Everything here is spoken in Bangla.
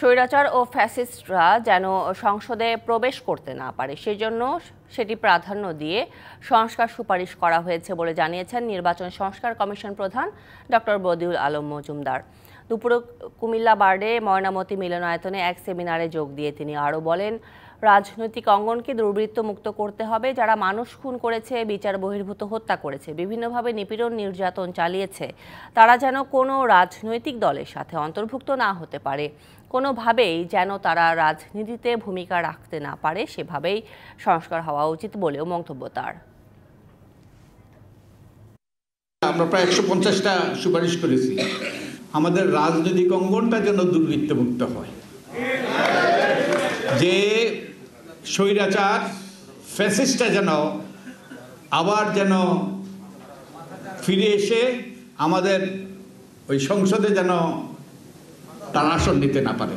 স্বৈরাচার ও ফ্যাসিস্টরা যেন সংসদে প্রবেশ করতে না পারে সেজন্য সেটি প্রাধান্য দিয়ে সংস্কার সুপারিশ করা হয়েছে বলে জানিয়েছেন নির্বাচন সংস্কার কমিশন প্রধান ডক্টর বদিউল আলম মজুমদার। দুপুরে কুমিল্লা বার্ডে ময়নামতি মিলনায়তনে এক সেমিনারে যোগ দিয়ে তিনি আরও বলেন, রাজনৈতিক অঙ্গনকে দুর্বৃত্ত মুক্ত করতে হবে। যারা মানুষ খুন করেছে, বিচার বহির্ভূত হত্যা করেছে, বিভিন্নভাবে নিপীড়ন নির্যাতন চালিয়েছে, তারা যেন কোনো রাজনৈতিক দলের সাথে অন্তর্ভুক্ত না হতে পারে, কোনোভাবেই যেন তারা রাজনীতিতে ভূমিকা রাখতে না পারে, সেভাবেই সংস্কার হওয়া উচিত বলেও মন্তব্য তার। আমরা প্রায় 150টা সুপারিশ করেছি। আমাদের রাজনৈতিক অঙ্গনটা যেন দুর্বৃত্তমুক্ত হয়, যে স্বৈরাচার ফ্যাসিস্টটা যেন আবার যেন ফিরে এসে আমাদের ওই সংসদে যেন তার আসন নিতে না পারে।